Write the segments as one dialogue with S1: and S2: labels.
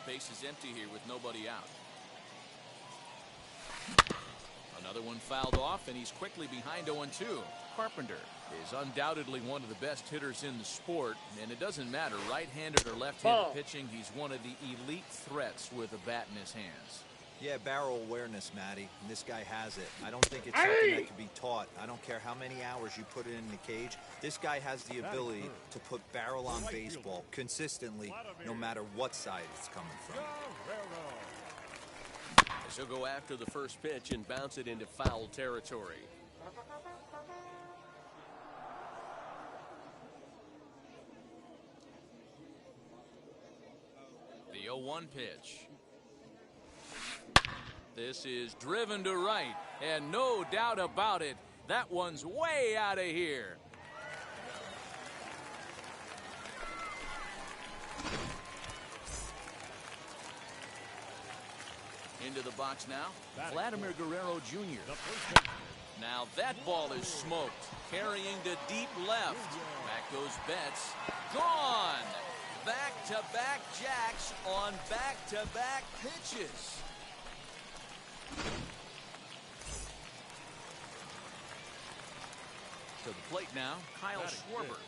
S1: Base is empty here with nobody out. Another one fouled off, and he's quickly behind 0-2. Carpenter is undoubtedly one of the best hitters in the sport, and it doesn't matter right-handed or left-handed pitching. He's one of the elite threats with a bat in his hands.
S2: Yeah, barrel awareness, Matty, and this guy has it. I don't think it's something that can be taught. I don't care how many hours you put it in the cage. This guy has the ability to put barrel on baseball consistently, no matter what side it's coming from.
S3: He'll go after the first pitch and bounce it into foul territory.
S1: The 0-1 pitch. This is driven to right, and no doubt about it, that one's way out of here. Into the box now, Vladimir Guerrero Jr. Now that ball is smoked, carrying to deep left. Back goes Betts. Gone! Back-to-back jacks on back-to-back pitches. To the plate now, Kyle Schwarber.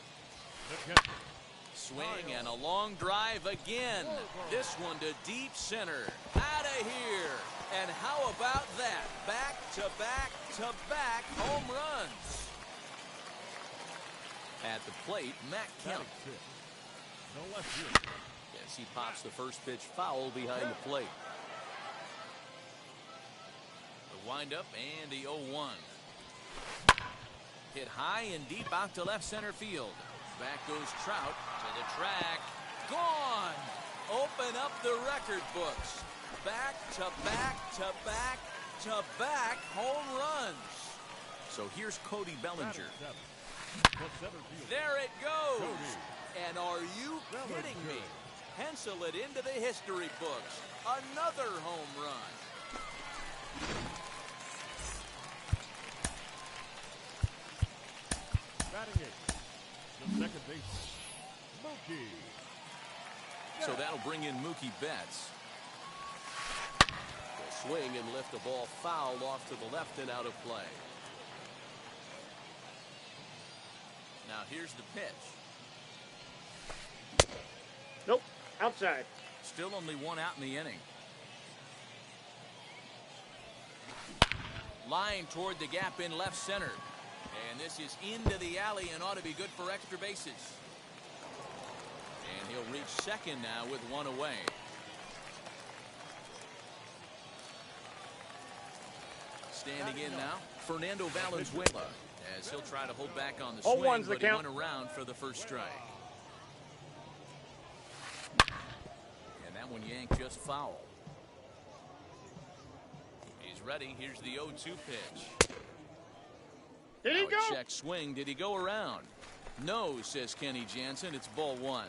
S1: Swing and a long drive again. This one to deep center. Out of here. And how about that? Back-to-back-to-back home runs. At the plate, Matt Kemp. Yes, he pops the first pitch foul behind the plate. The windup and the 0-1. Hit high and deep out to left center field. Back goes Trout to the track. Gone! Open up the record books. Back-to-back-to-back-to-back home runs. So here's Cody Bellinger. There it goes! And are you kidding me? Pencil it into the history books. Another home run.
S4: Batting it, the second base, Mookie.
S1: So that'll bring in Mookie Betts. Will swing and lift the ball foul off to the left and out of play. Now here's the pitch.
S5: Nope, outside.
S1: Still only one out in the inning. Line toward the gap in left center. And this is into the alley and ought to be good for extra bases. And he'll reach second now with one away. Standing in now, Fernando Valenzuela, as he'll try to hold back on the swing, but he went around for the first strike. And that one yanked just foul. He's ready. Here's the 0-2 pitch.
S5: Did he go?
S1: Check swing. Did he go around? No, says Kenny Jansen. It's ball one.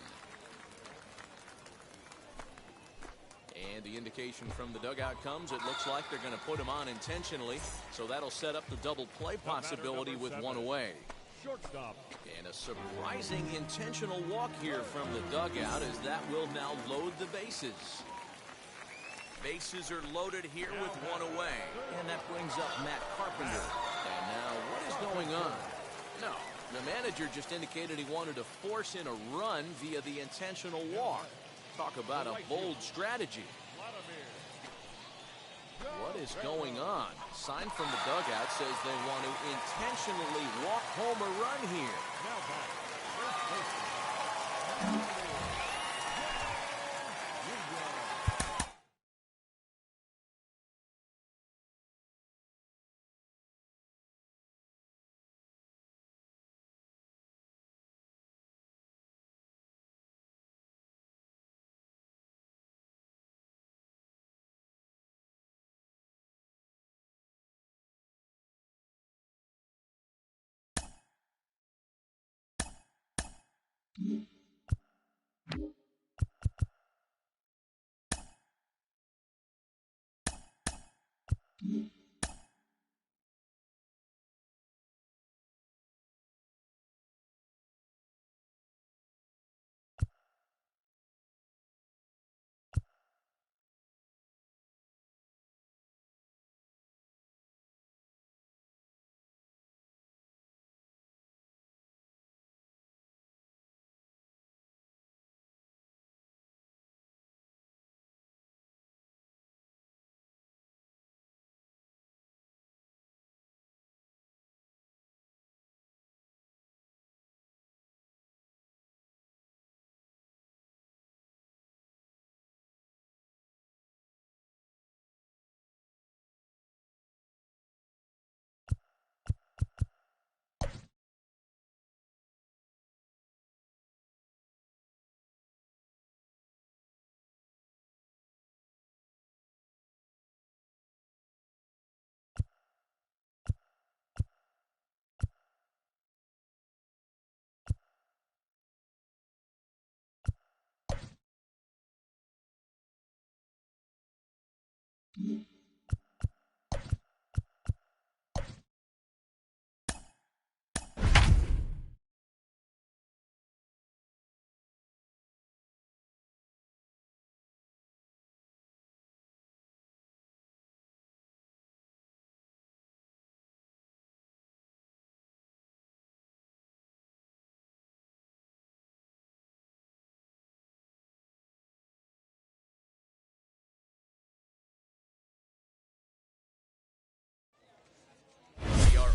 S1: And the indication from the dugout comes. It looks like they're going to put him on intentionally. So that'll set up the double play possibility with one away.
S4: Shortstop.
S1: And a surprising intentional walk here from the dugout, as that will now load the bases. Bases are loaded here with one away. And that brings up Matt Carpenter. And now what is going on? No, the manager just indicated he wanted to force in a run via the intentional walk. Talk about a bold strategy. What is going on? Sign from the dugout says they want to intentionally walk home a run here.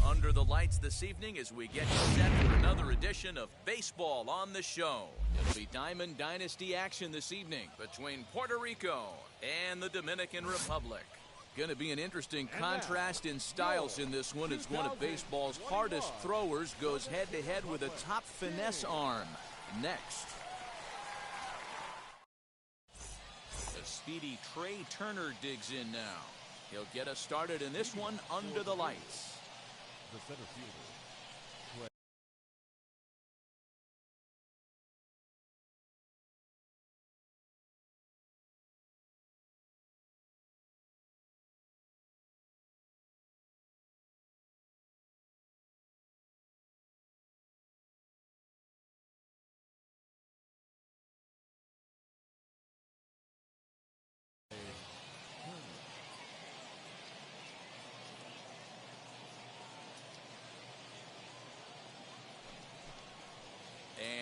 S1: Under the lights this evening as we get you set for another edition of Baseball on the Show. It'll be Diamond Dynasty action this evening between Puerto Rico and the Dominican Republic. Going to be an interesting contrast in styles in this one as one of baseball's hardest throwers goes head-to-head with a top finesse arm. Next. The speedy Trey Turner digs in now. He'll get us started in this one under the lights.
S4: The center fielder.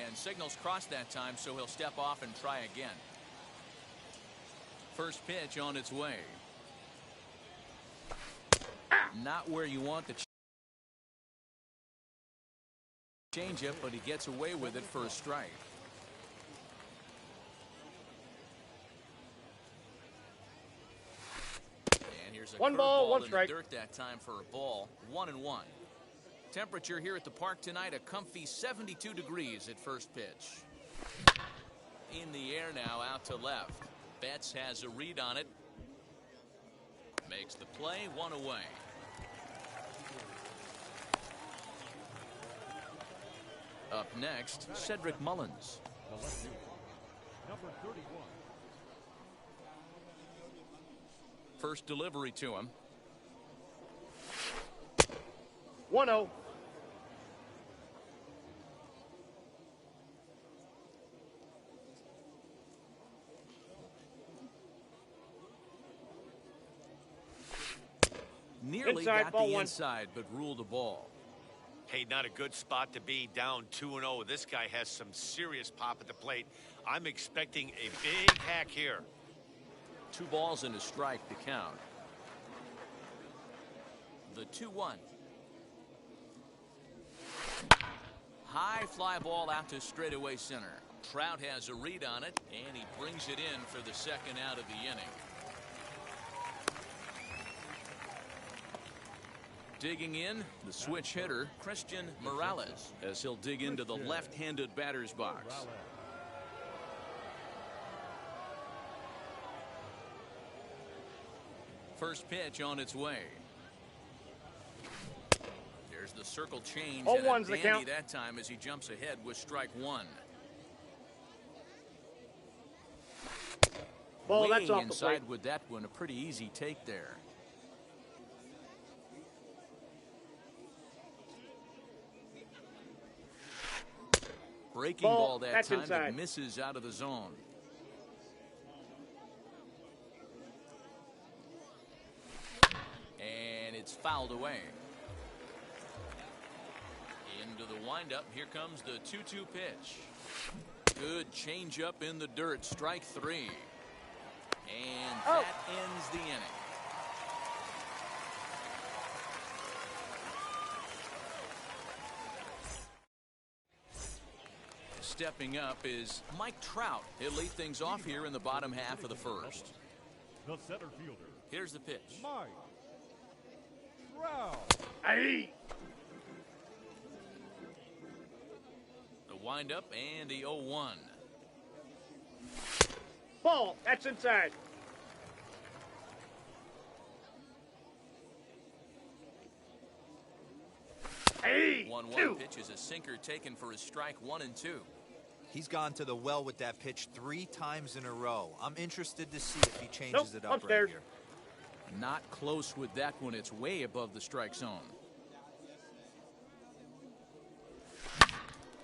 S1: And signals crossed that time, so he'll step off and try again. First pitch on its way. Not where you want the changeup, but he gets away with it for a strike. And here's a
S5: one ball, one
S1: in
S5: strike.
S1: the dirt that time for a ball. 1-1. Temperature here at the park tonight, a comfy 72 degrees at first pitch. In the air now, out to left. Betts has a read on it. Makes the play, one away. Up next, Cedric Mullins.
S4: The left fielder. Number 31.
S1: First delivery to him.
S5: 1-0.
S1: Nearly
S5: Inside,
S1: got
S5: ball
S1: the
S5: one.
S1: inside, but ruled the ball.
S6: Hey, not a good spot to be, down 2-0. This guy has some serious pop at the plate. I'm expecting a big hack here.
S1: 2 balls and a strike to count. The 2-1. High fly ball out to straightaway center. Trout has a read on it, and he brings it in for the second out of the inning. Digging in, the switch hitter, Christian Morales, as he'll dig into the left-handed batter's box. First pitch on its way. There's the circle change, and a
S5: 0-1's the
S1: dandy
S5: count.
S1: that time as he jumps ahead with strike one.
S5: Ball,
S1: Way
S5: that's off the
S1: inside
S5: plate.
S1: with that one, a pretty easy take there. Breaking ball that
S5: that's
S1: time,
S5: inside.
S1: but misses out of the zone. And it's fouled away. Into the windup, here comes the 2-2 pitch. Good changeup in the dirt, strike 3. And that ends the inning. Stepping up is Mike Trout. He'll lead things off here in the bottom half of the first.
S4: The center fielder.
S1: Here's the pitch.
S4: Mike Trout.
S5: Aye.
S1: The windup and the 0-1.
S5: Ball, that's inside. Hey,
S1: 1-1 pitch is a sinker taken for his strike 1 and 2.
S2: He's gone to the well with that pitch 3 times in a row. I'm interested to see if he changes
S5: Nope,
S2: it up
S5: upstairs.
S2: right here.
S1: Not close with that one. It's way above the strike zone.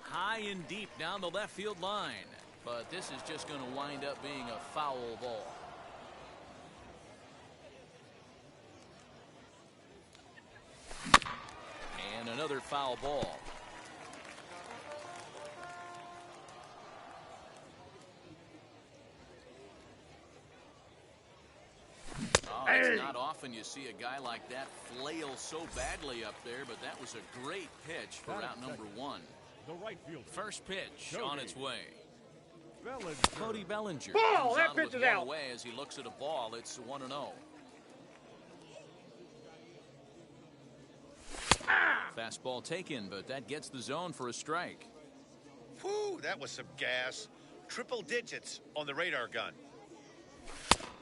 S1: High and deep down the left field line. But this is just going to wind up being a foul ball. And another foul ball. Oh, it's not often you see a guy like that flail so badly up there, but that was a great pitch for out number one.
S4: The right fielder.
S1: First pitch
S4: Cody.
S1: on its way.
S4: Bellinger.
S1: Cody Bellinger.
S5: Ball,
S1: comes
S5: that
S1: on
S5: pitch
S1: with
S5: is
S1: one
S5: out.
S1: away as he looks at a ball. It's 1-0. Fastball taken, but that gets the zone for a strike.
S6: Whew, that was some gas. Triple digits on the radar gun.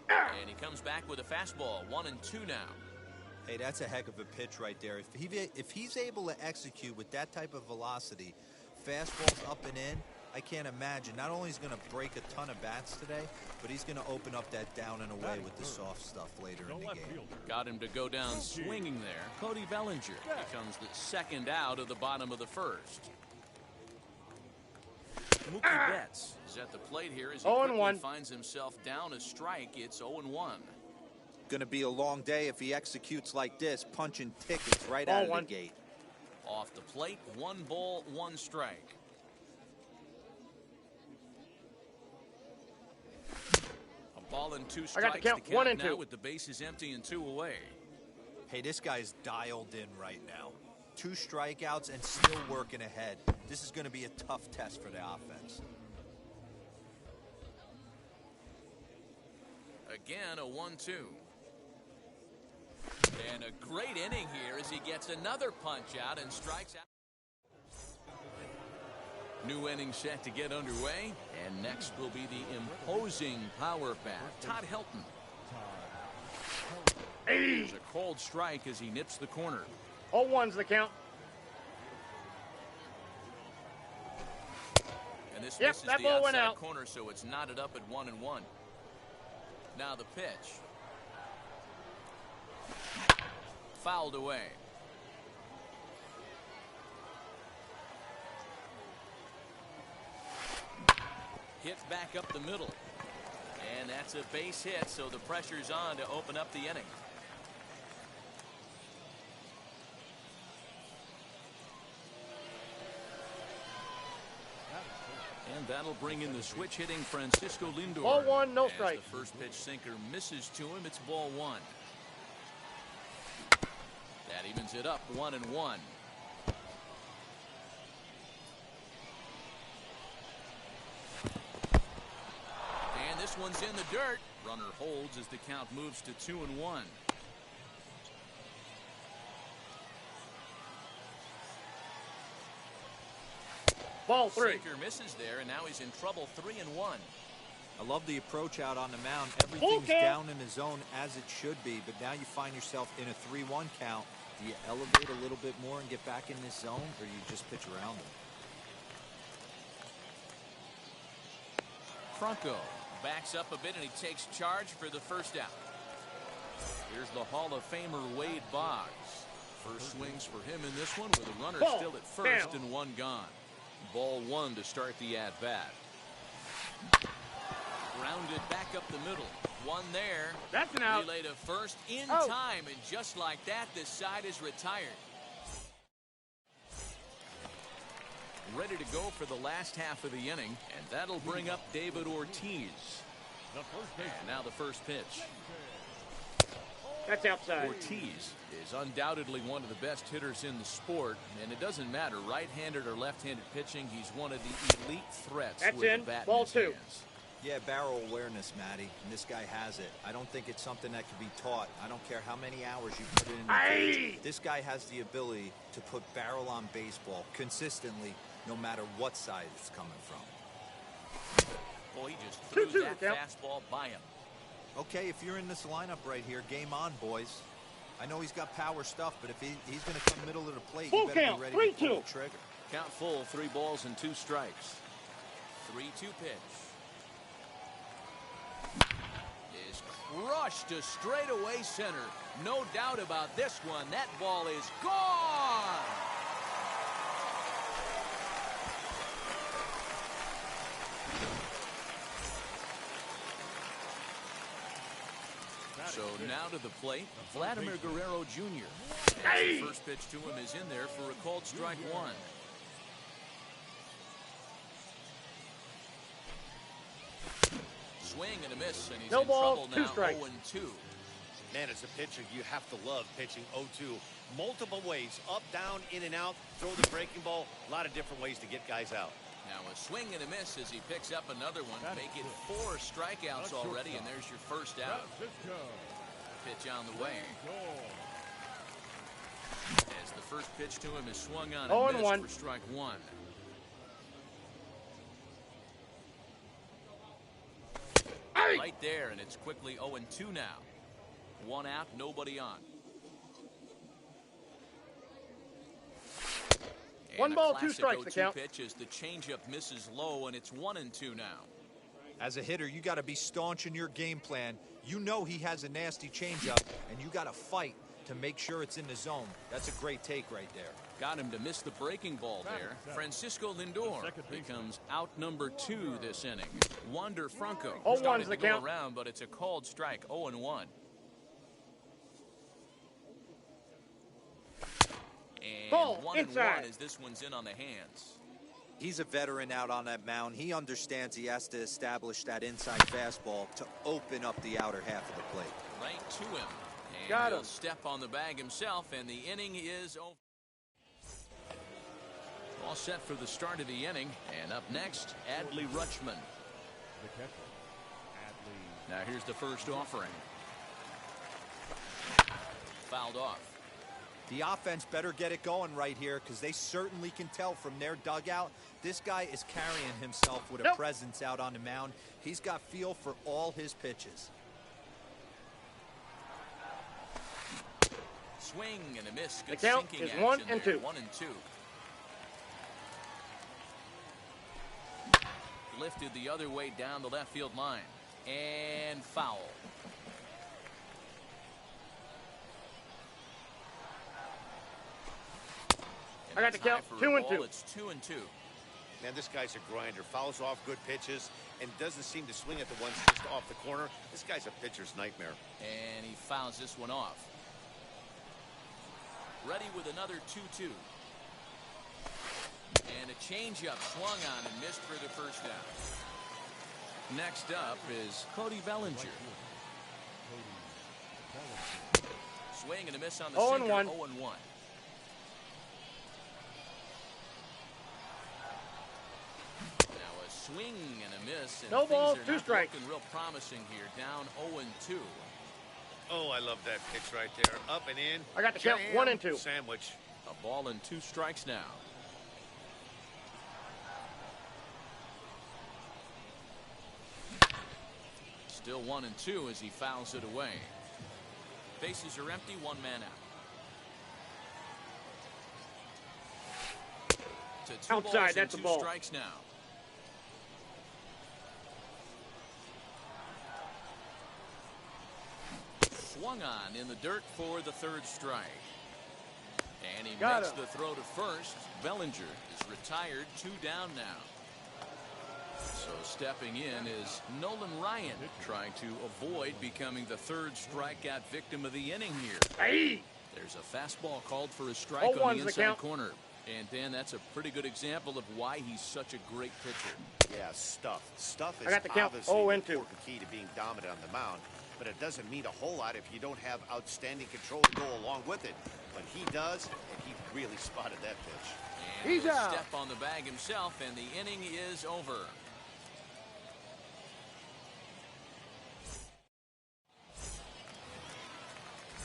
S1: And he comes back with a fastball. 1-2 now.
S2: Hey, that's a heck of a pitch right there. If he's able to execute with that type of velocity, fastballs up and in, I can't imagine. Not only is he going to break a ton of bats today, but he's going to open up that down and away with the soft stuff later in the game.
S1: Got him to go down swinging there. Cody Bellinger becomes the second out of the bottom of the first. Mookie Betts is at the plate here as he quickly
S5: 0-1.
S1: finds himself down a strike. It's 0-1.
S2: Going to be a long day if he executes like this, punching tickets right out of the gate.
S1: Off the plate, 1 ball, 1 strike. A ball and 2 strikes.
S5: I got the count, 1 and 2.
S1: Now with the bases empty and 2 away.
S2: Hey, this guy's dialed in right now. 2 strikeouts and still working ahead. This is going to be a tough test for the offense.
S1: Again, a 1-2. And a great inning here as he gets another punch out and strikes out. New inning set to get underway. And next will be the imposing power bat, Todd Helton. There's a cold strike as he nips the corner.
S5: 0-1's the count.
S1: And this
S5: Yep,
S1: misses
S5: that
S1: the
S5: ball went
S1: outside
S5: out.
S1: corner, so it's knotted up at 1-1. Now the pitch. Fouled away. Hit back up the middle. And that's a base hit, so the pressure's on to open up the inning. And that'll bring in the switch hitting Francisco Lindor.
S5: Ball 1, no
S1: As
S5: strike.
S1: the first pitch sinker misses to him, it's ball 1. That evens it up 1-1. And this one's in the dirt. Runner holds as the count moves to 2-1.
S5: Ball 3.
S1: Sinker misses there, and now he's in trouble. 3-1.
S2: I love the approach out on the mound. Everything's down in the zone as it should be, but now you find yourself in a 3-1 count. Do you elevate a little bit more and get back in this zone, or you just pitch around them?
S1: Franco backs up a bit, and he takes charge for the first out. Here's the Hall of Famer Wade Boggs. First swings for him in this one with a runner
S5: Ball
S1: still at first
S5: down.
S1: and 1 gone. Ball 1 to start the at-bat. Grounded back up the middle. 1 there.
S5: That's an out.
S1: Relay to first in
S5: Oh.
S1: time, and just like that, this side is retired. Ready to go for the last half of the inning, and that'll bring up David Ortiz.
S4: The first base.
S1: And now the first pitch.
S5: That's outside.
S1: Ortiz is undoubtedly one of the best hitters in the sport, and it doesn't matter right-handed or left-handed pitching. He's one of the elite threats.
S5: That's
S1: with
S5: in.
S1: the bat
S5: Ball
S1: in his
S5: 2.
S1: hands.
S2: Yeah, barrel awareness, Matty, and this guy has it. I don't think it's something that can be taught. I don't care how many hours you put in the cage. This guy has the ability to put barrel on baseball consistently, no matter what side it's coming from.
S1: Boy, he just threw
S5: 2-2
S1: that
S5: count.
S1: fastball by him.
S2: Okay, if you're in this lineup right here, game on, boys. I know he's got power stuff, but if he's going to come middle of the plate,
S5: Full
S2: you better
S5: count,
S2: be ready to
S5: 3-2.
S2: pull the trigger.
S1: Count full, 3 balls and 2 strikes. 3-2 pitch. Is crushed. crushed to straightaway center. No doubt about this one. That ball is gone. So now to the plate, Vladimir Guerrero Jr. The first pitch to him is in there for a called strike one. Swing and a miss, and he's
S5: No
S1: in
S5: balls,
S1: trouble
S5: two
S1: now.
S5: strikes.
S1: 0-2.
S6: Man, as a pitcher, you have to love pitching 0-2. Multiple ways, up, down, in and out, throw the breaking ball. A lot of different ways to get guys out.
S1: Now a swing and a miss as he picks up another one. Make it 4 strikeouts already, and there's your first out. Pitch on the way. As the first pitch to him is swung on and missed for strike one. Right there, and it's quickly 0-2 now. 1 out, nobody on. And
S5: 1 ball, 2 strikes the count.
S1: Pitch as the changeup misses low, and it's 1-2 now.
S2: As a hitter, you got to be staunch in your game plan. You know he has a nasty changeup, and you got to fight to make sure it's in the zone. That's a great take right there.
S1: Got him to miss the breaking ball there. Francisco Lindor becomes out number 2 this inning. Wander Franco started to go around, but it's a called strike. 0-1. And
S5: Ball
S1: 1-1
S5: inside.
S1: as this one's in on the hands.
S2: He's a veteran out on that mound. He understands he has to establish that inside fastball to open up the outer half of the plate.
S1: Right to him. And
S5: Got
S1: he'll
S5: him.
S1: step on the bag himself, and the inning is over. All set for the start of the inning. And up next, Adley Rutschman.
S4: The catcher, Adley.
S1: Now here's the first offering. Fouled off.
S2: The offense better get it going right here because they certainly can tell from their dugout. This guy is carrying himself with a presence out on the mound. He's got feel for all his pitches.
S1: Swing and a miss. Good
S5: The count
S1: sinking
S5: is
S1: action
S5: 1-2.
S1: there. 1-2. Lifted the other way down the left field line. And foul.
S5: I got the count. 2-2.
S1: It's 2-2.
S6: Man, this guy's a grinder. Fouls off good pitches and doesn't seem to swing at the ones just off the corner. This guy's a pitcher's nightmare.
S1: And he fouls this one off. Ready with another 2-2. And a changeup swung on and missed for the first out. Next up is Cody Bellinger. Swing and a miss on the sinker.
S5: 0-1.
S1: 0-1. Now a swing and a miss. And
S5: No balls,
S1: things are
S5: 2
S1: not
S5: strikes.
S1: looking real promising here. Down 0-2.
S6: Oh, I love that pitch right there. Up and in.
S5: I got the count.
S6: Jam
S5: 1-2.
S6: Sandwich.
S1: A ball and 2 strikes now. Still 1-2 as he fouls it away. Bases are empty, 1 man out. To 2
S5: Outside,
S1: balls
S5: that's
S1: and
S5: a
S1: 2
S5: ball.
S1: strikes now. Swung on in the dirt for the 3rd strike. And he
S5: Got
S1: makes
S5: him.
S1: the throw to first. Bellinger is retired, 2 down now. So stepping in is Nolan Ryan, trying to avoid becoming the 3rd strikeout victim of the inning here.
S5: Hey!
S1: There's a fastball called for a strike
S5: 0-1's
S1: on
S5: the
S1: the inside
S5: count.
S1: corner. And Dan, that's a pretty good example of why he's such a great pitcher.
S6: Yeah, stuff. Stuff is
S5: I got the count.
S6: obviously
S5: 0-2.
S6: an important key to being dominant on the mound, but it doesn't mean a whole lot if you don't have outstanding control to go along with it. But he does, and he really spotted that pitch.
S1: And
S5: He's
S1: he'll
S5: out.
S1: step on the bag himself, and the inning is over.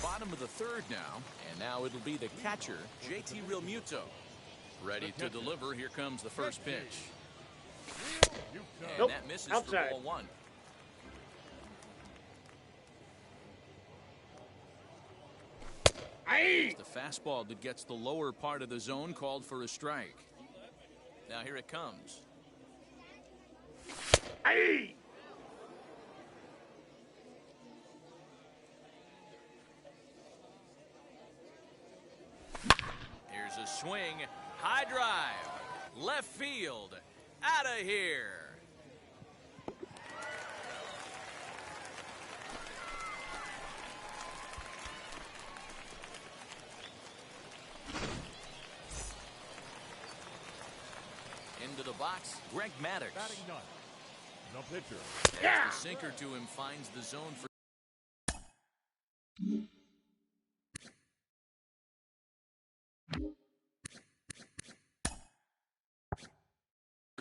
S1: Bottom of the 3rd now, and now it'll be the catcher, JT Realmuto. Ready to deliver. Here comes the first pitch. And
S5: Nope.
S1: that misses
S5: Outside.
S1: for ball 1.
S5: Hey!
S1: The fastball that gets the lower part of the zone called for a strike. Now here it comes.
S5: Hey!
S1: swing. High drive. Left field. Out of here. Into the box, Greg Maddux.
S4: Batting ninth, the pitcher.
S1: Yeah. The sinker to him finds the zone for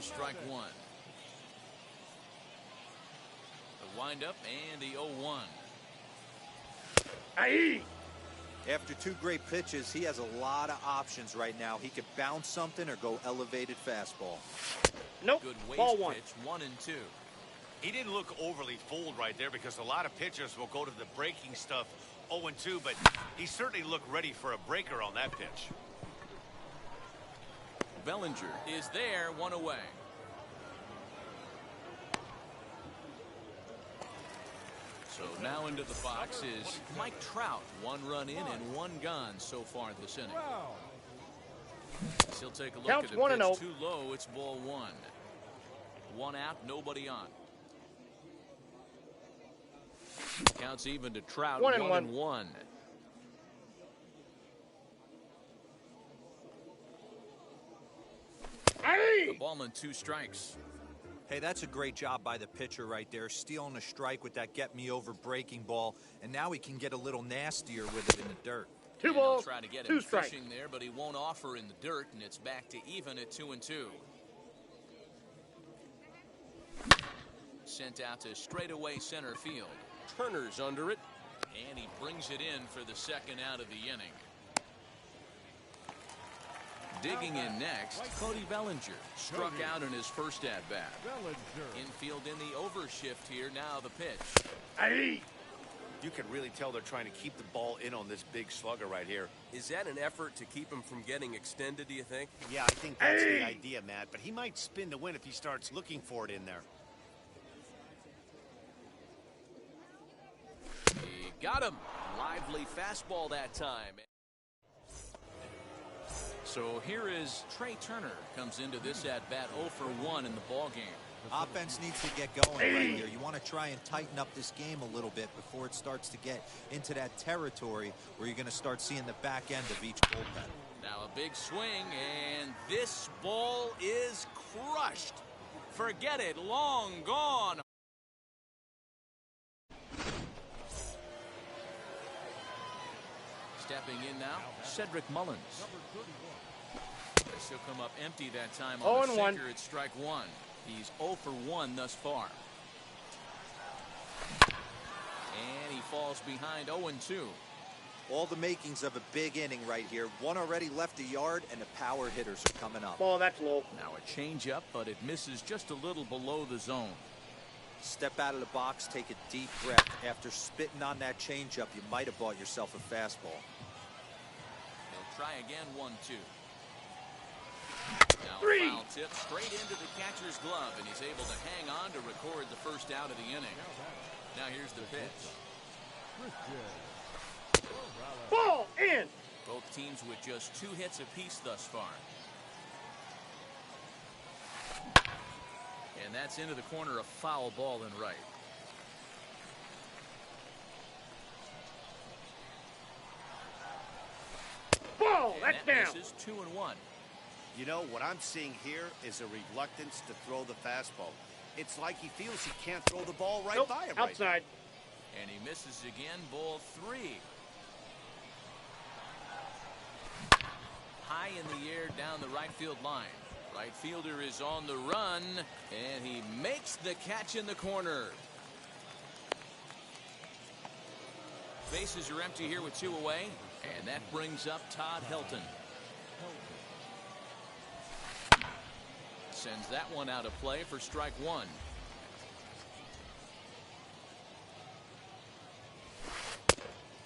S1: strike one. The windup and the 0-1.
S5: Aye.
S2: After two great pitches, he has a lot of options right now. He could bounce something or go elevated fastball.
S5: Nope.
S1: Good
S5: Ball
S1: waste
S5: one.
S1: pitch, 1 and 2.
S6: He didn't look overly fooled right there because a lot of pitchers will go to the breaking stuff 0-2, but he certainly looked ready for a breaker on that pitch.
S1: Bellinger is there, 1 away. So now into the box is Mike Trout. 1 run in and 1 gone so far this inning. He'll take a look
S5: Counts
S1: at the
S5: 1-0.
S1: pitch too low. It's ball 1. 1 out, nobody on. Counts even to Trout. 1-1. The ball and 2 strikes.
S2: Hey, that's a great job by the pitcher right there, stealing a strike with that get-me-over breaking ball, and now he can get a little nastier with it in the dirt.
S5: 2 balls,
S1: Try to get
S5: 2
S1: him
S5: strikes.
S1: fishing there, but he won't offer in the dirt, and it's back to even at 2-2. Sent out to straightaway center field.
S3: Turner's under it.
S1: And he brings it in for the second out of the inning. Digging in next, Cody Bellinger. Struck out in his first at-bat. Infield in the overshift here. Now the pitch.
S5: Aye.
S6: You can really tell they're trying to keep the ball in on this big slugger right here.
S3: Is that an effort to keep him from getting extended, do you think?
S6: Yeah, I think that's the idea, Matt, but he might spin to win if he starts looking for it in there.
S1: He got him. Lively fastball that time. So here is Trey Turner. Comes into this at-bat 0 for 1 in the ballgame.
S2: Offense needs to get going right here. You want to try and tighten up this game a little bit before it starts to get into that territory where you're going to start seeing the back end of each bullpen.
S1: Now a big swing, and this ball is crushed. Forget it. Long gone. Stepping in now, Cedric Mullins. This will come up empty that time on the sinker at strike 1. He's 0 for 1 thus far. And he falls behind 0-2.
S2: All the makings of a big inning right here. One already left the yard, and the power hitters are coming up.
S5: Ball, that's low.
S1: Now a changeup, but it misses just a little below the zone.
S2: Step out of the box, take a deep breath. After spitting on that changeup, you might have bought yourself a fastball.
S1: He'll try again, 1-2. Now
S5: 3.
S1: Foul tip straight into the catcher's glove, and he's able to hang on to record the first out of the inning. Now here's the pitch.
S5: Ball in.
S1: Both teams with just 2 hits apiece thus far. And that's into the corner, a foul ball in right.
S5: Ball,
S1: And
S5: that's
S1: that
S5: down.
S1: misses 2-1.
S6: You know, what I'm seeing here is a reluctance to throw the fastball. It's like he feels he can't throw the ball right by him.
S5: Outside.
S1: And he misses again, ball 3. High in the air down the right field line. Right fielder is on the run, and he makes the catch in the corner. Bases are empty here with 2 away, and that brings up Todd Helton. Sends that one out of play for strike 1.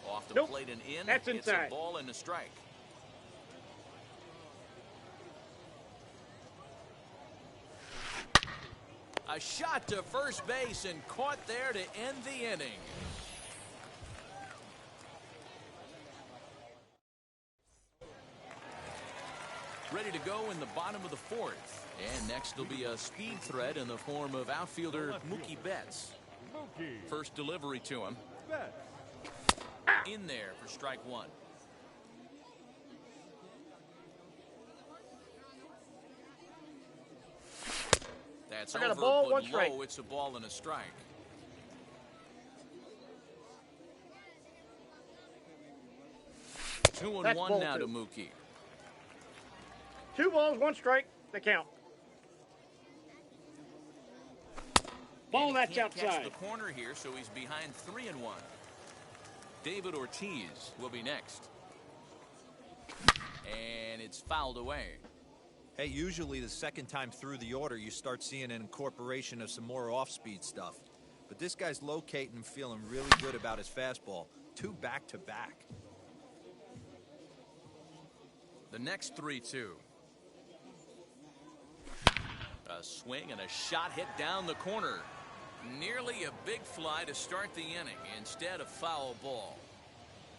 S1: Off the plate and in.
S5: That's
S1: It's
S5: inside.
S1: a ball and a strike. A shot to first base and caught there to end the inning. ready to go in the bottom of the fourth. And next will be a speed threat in the form of outfielder Mookie Betts. First delivery to him. In there for strike one. That's over,
S5: a ball,
S1: but
S5: one strike.
S1: low. It's a ball and a strike. Two and
S5: That's
S1: one
S5: ball
S1: now to
S5: two.
S1: Mookie.
S5: 2 balls, 1 strike. The count. Ball,
S1: And he
S5: that's
S1: can't catch
S5: outside.
S1: the corner here, so he's behind 3-1. David Ortiz will be next. And it's fouled away.
S2: Hey, usually the second time through the order, you start seeing an incorporation of some more off-speed stuff. But this guy's locating and feeling really good about his fastball. 2 back-to-back.
S1: The next 3-2. A swing and a shot hit down the corner. Nearly a big fly to start the inning instead of foul ball.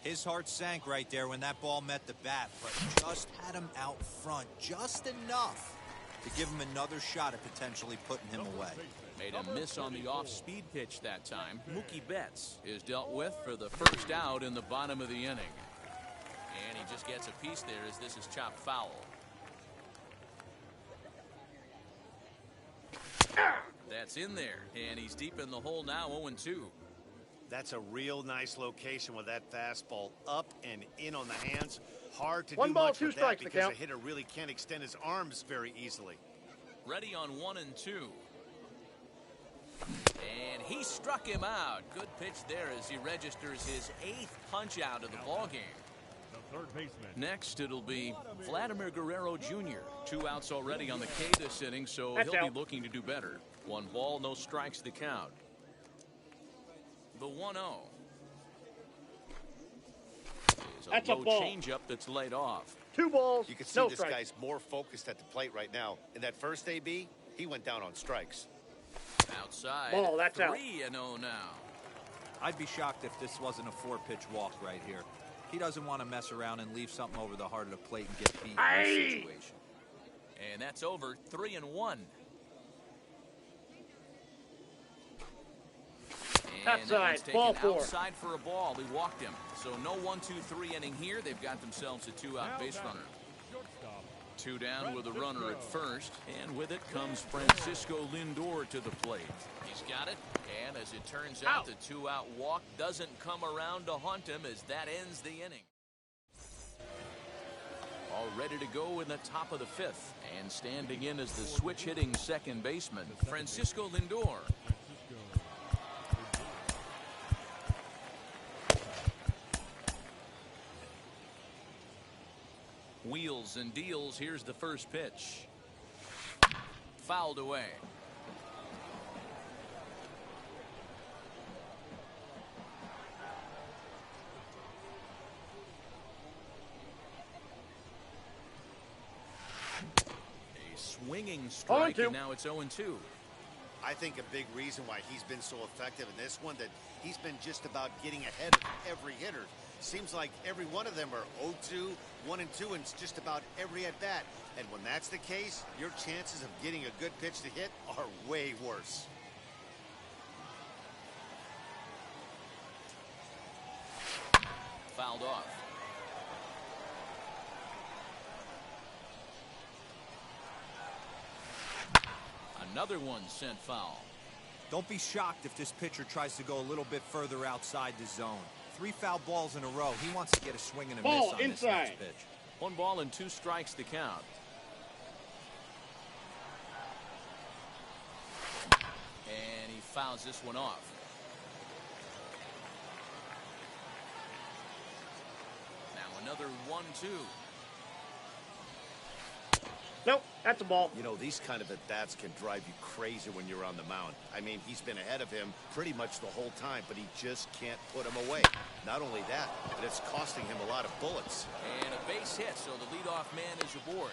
S2: His heart sank right there when that ball met the bat, but just had him out front just enough to give him another shot at potentially putting him away.
S1: Made a miss on the off-speed pitch that time. Mookie Betts is dealt with for the first out in the bottom of the inning. And he just gets a piece there as this is chopped foul. That's in there, and he's deep in the hole now, 0-2.
S6: That's a real nice location with that fastball up and in on the hands. Hard to
S5: 1
S6: do
S5: ball,
S6: much
S5: 2
S6: with that
S5: strikes, the
S6: because a
S5: count.
S6: hitter really can't extend his arms very easily.
S1: Ready on 1-2. And he struck him out. Good pitch there as he registers his 8th punch out of the ballgame.
S4: The third baseman.
S1: Next, it'll be Vladimir Guerrero Jr. 2 outs already on the K this inning, so
S5: That's
S1: he'll
S5: out.
S1: be looking to do better. 1 ball, no strikes to count. The 1-0. Is
S5: That's
S1: a
S5: a
S1: low
S5: ball.
S1: changeup that's laid off.
S5: 2 balls,
S6: You can see
S5: no
S6: this
S5: strikes.
S6: guy's more focused at the plate right now. In that first AB, he went down on strikes.
S1: Outside.
S5: Ball, that's out.
S1: 3-0 now.
S2: I'd be shocked if this wasn't a 4-pitch walk right here. He doesn't want to mess around and leave something over the heart of the plate and get beat in this
S5: Aye.
S2: situation.
S1: And that's over. 3-1. And that
S5: Outside,
S1: one's taken
S5: ball 4.
S1: outside for a ball. He walked him. So no 1-2-3 inning here. They've got themselves a 2-out base runner.
S4: Shortstop.
S1: 2 down with a runner at first. And with it comes Francisco Lindor to the plate. He's got it. And as it turns out, the 2-out walk doesn't come around to haunt him as that ends the inning. All ready to go in the top of the 5th. And standing in as the switch-hitting second baseman, Francisco Lindor. Wheels and deals. Here's the first pitch. Fouled away. A swinging strike,
S5: 0-2.
S1: and now it's 0-2.
S6: I think a big reason why he's been so effective in this one that he's been just about getting ahead of every hitter. Seems like every one of them are 0-2, 1-2, and it's just about every at-bat. And when that's the case, your chances of getting a good pitch to hit are way worse.
S1: Fouled off. Another one sent foul.
S2: Don't be shocked if this pitcher tries to go a little bit further outside the zone. 3 foul balls in a row. He wants to get a swing and a
S5: Ball
S2: miss on this
S5: inside.
S2: next pitch.
S1: 1 ball and 2 strikes to count. And he fouls this one off. Now another 1-2.
S5: Nope, that's a ball.
S6: You know, these kind of at-bats can drive you crazy when you're on the mound. I mean, he's been ahead of him pretty much the whole time, but he just can't put him away. Not only that, but it's costing him a lot of bullets.
S1: And a base hit, so the leadoff man is aboard.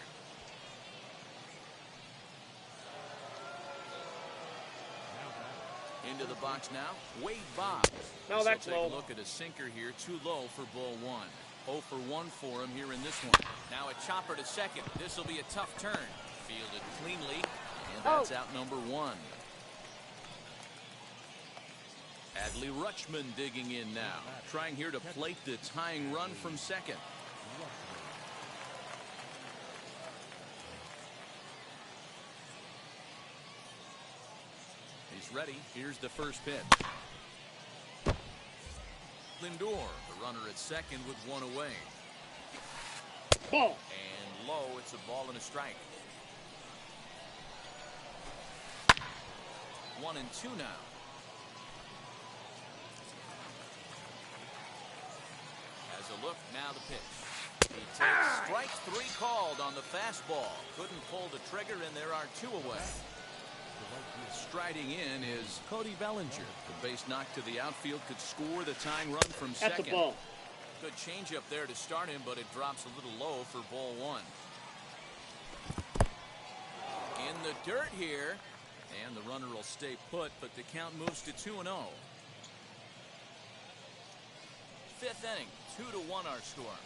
S1: Into the box now, Wade Boggs.
S5: No,
S1: So
S5: that's
S1: take
S5: low.
S1: a look at a sinker here, too low for ball 1. 0 for 1 for him here in this one. Now a chopper to second. This will be a tough turn. Fielded cleanly, and that's out number 1. Adley Rutschman digging in now, trying here to plate the tying run from second. He's ready. Here's the first pitch. Lindor, the runner at second with 1 away.
S5: Ball.
S1: And low, it's a ball and a strike. 1 and 2 now. Has a look, now the pitch. He takes strike 3 called on the fastball. Couldn't pull the trigger, and there are 2 away. Striding in is Cody Bellinger. The base knock to the outfield could score the tying run from second.
S5: That's a ball.
S1: Good changeup there to start him, but it drops a little low for ball 1. In the dirt here, and the runner will stay put, but the count moves to 2-0. 5th inning, 2-1 our score.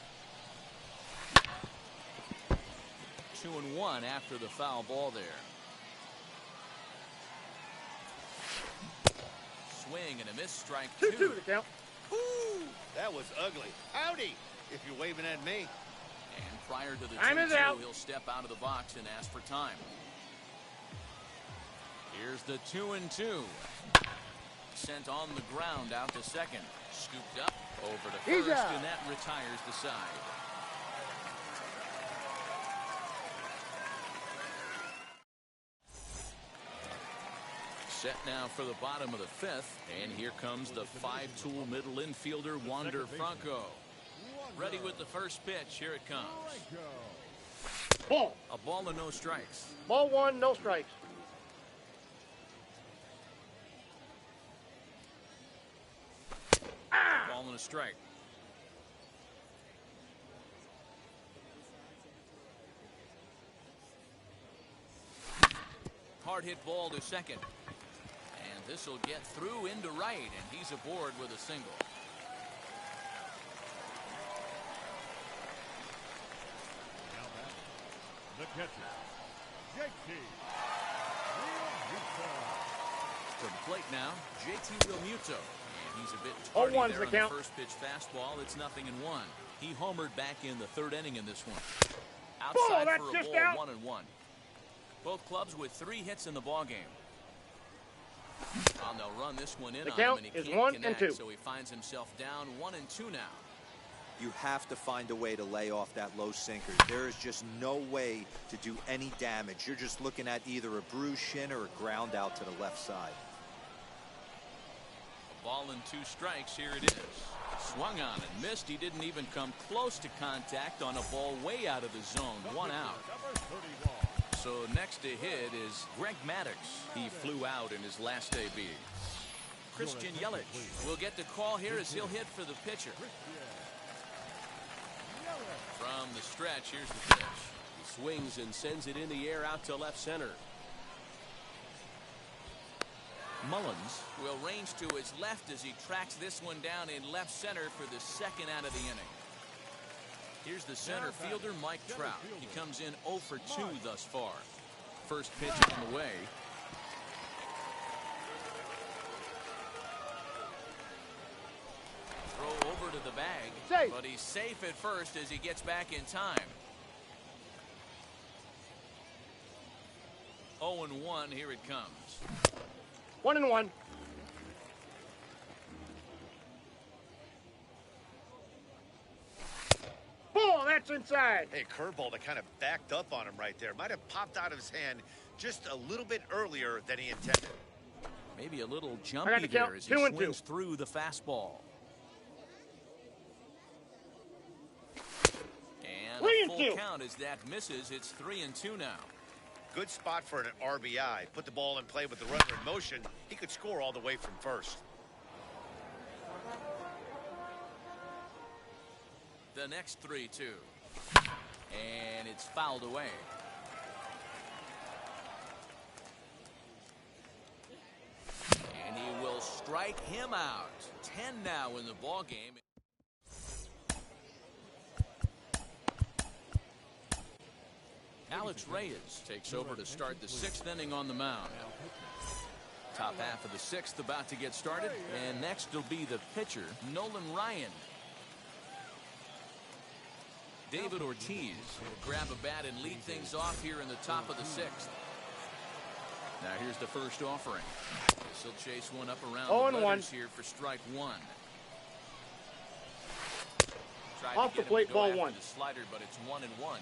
S1: 2-1 after the foul ball there. Swing and a miss, strike 2.
S5: 2-2 to count.
S6: Ooh, that was ugly. Howdy, if you're waving at me.
S1: And prior to the
S5: Time is
S1: 2-2,
S5: out.
S1: he'll step out of the box and ask for time. Here's the 2-2. Sent on the ground out to second. Scooped up over to first, and that retires the side. Set now for the bottom of the 5th, and here comes the 5-tool middle infielder Wander Franco. Ready with the first pitch. Here it comes.
S5: Ball.
S1: A ball and no strikes.
S5: Ball 1, no strikes.
S1: Ball and a strike. Hard hit ball to second. And this will get through into right, and he's aboard with a single.
S4: Now back, the catcher, JT
S1: To the plate now, JT Realmuto. And he's a bit
S5: 0-1's
S1: tardy
S5: the
S1: there on
S5: count.
S1: the first pitch fastball. It's 0-1. He homered back in the 3rd inning in this one. Outside
S5: that's
S1: for a
S5: just
S1: ball,
S5: out.
S1: 1-1. Both clubs with 3 hits in the ballgame. And they'll run this one in
S5: The
S1: on him,
S5: count
S1: and he
S5: is
S1: can't
S5: 1
S1: connect,
S5: and 2.
S1: so he finds himself down 1-2 now.
S2: You have to find a way to lay off that low sinker. There is just no way to do any damage. You're just looking at either a bruised shin or a ground out to the left side.
S1: A ball and 2 strikes. Here it is. Swung on and missed. He didn't even come close to contact on a ball way out of the zone. 1 out.
S4: number 31.
S1: So next to hit is Greg Maddux. He flew out in his last AB. Christian Yelich will get the call here as he'll hit for the pitcher. From the stretch, here's the pitch.
S3: He swings and sends it in the air out to left center.
S1: Mullins will range to his left as he tracks this one down in left center for the 2nd out of the inning. Here's the center fielder, Mike Trout. He comes in 0 for 2 thus far. First pitch on the way. Throw over to the bag,
S5: Safe.
S1: but he's safe at first as he gets back in time. 0-1, here it comes.
S5: 1-1. Ball, that's inside.
S6: Hey, curveball that kind of backed up on him right there. Might have popped out of his hand just a little bit earlier than he intended.
S1: Maybe a little
S5: I got
S1: jumpy
S5: the
S1: there
S5: count,
S1: as he
S5: 2-2.
S1: swings through the fastball. And a
S5: 3-2.
S1: full count as that misses. It's 3-2 now.
S6: Good spot for an RBI. Put the ball in play with the runner in motion. He could score all the way from first.
S1: The next 3-2. And it's fouled away. And he will strike him out. 10 now in the ball game. Alex Reyes takes over to start the 6th inning on the mound. Top half of the 6th about to get started, and next will be the pitcher, Nolan Ryan. David Ortiz will grab a bat and lead things off here in the top of the 6th. Now here's the first offering. He'll chase one up around the letters here for strike one.
S5: Off the plate, ball one.
S1: The slider, but it's 1-1.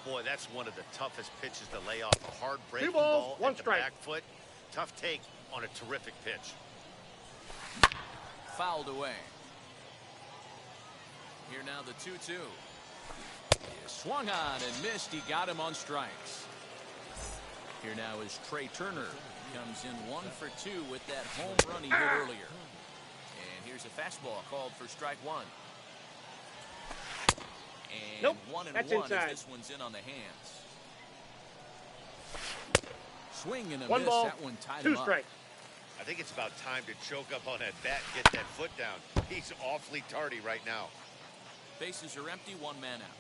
S6: Boy, that's one of the toughest pitches to lay off. A hard breaking
S5: 2 balls,
S6: ball
S5: 1
S6: at the
S5: strike.
S6: back foot. Tough take on a terrific pitch.
S1: Fouled away. Here now the 2-2. Swung on and missed. He got him on strikes. Here now is Trey Turner. Comes in 1 for 2 with that home run he hit earlier. And here's a fastball called for strike one. And
S5: nope,
S1: 1-1
S5: that's
S1: as
S5: inside.
S1: this one's in on the hands. Swing and a
S5: 1
S1: miss.
S5: ball,
S1: That one tied
S5: 2
S1: him up.
S5: strikes.
S6: I think it's about time to choke up on that bat and get that foot down. He's awfully tardy right now.
S1: Bases are empty, 1 man out.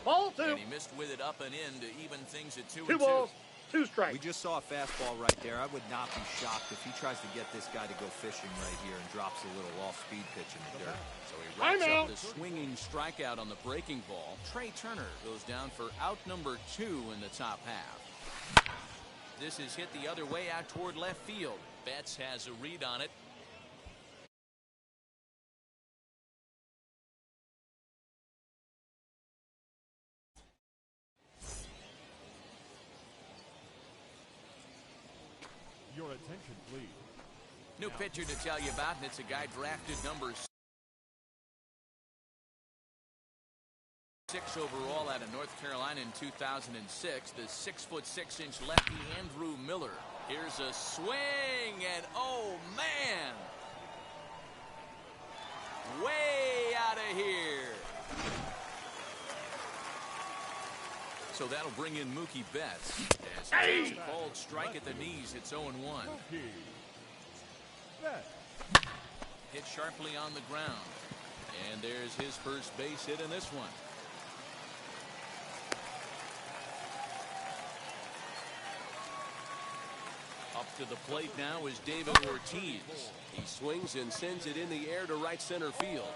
S5: Ball 2.
S1: And he missed with it up and in to even things at 2-2.
S5: 2 balls, 2 strikes.
S2: We just saw a fastball right there. I would not be shocked if he tries to get this guy to go fishing right here and drops a little off-speed pitch in the dirt.
S1: So he racks up the swinging strikeout on the breaking ball. Trey Turner goes down for out number 2 in the top half. This is hit the other way out toward left field. Betts has a read on it.
S4: Your attention, please.
S1: New pitcher to tell you about, and it's a guy drafted number 6 overall out of North Carolina in 2006. The 6'6" lefty Andrew Miller. Here's a swing, and oh man, way out of here. So that'll bring in Mookie Betts. As he takes a called strike at the knees, it's 0-1. Hit sharply on the ground. And there's his first base hit in this one. Up to the plate now is David Ortiz.
S3: He swings and sends it in the air to right center field.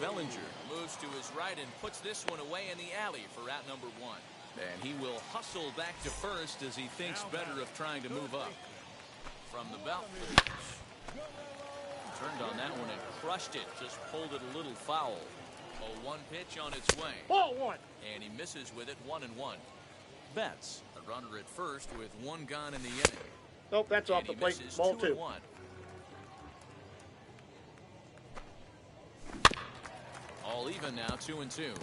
S3: Bellinger
S1: moves to his right and puts this one away in the alley for out number 1. And he will hustle back to first as he thinks better of trying to move up. From the belt. Turned on that one and crushed it. Just pulled it a little foul. A 1 pitch on its way.
S5: Ball 1.
S1: And he misses with it, 1-1. Betts, a runner at first with 1 gone in the inning.
S5: Nope, that's off the plate. Ball 2.
S1: 2-1. All even now, 2-2.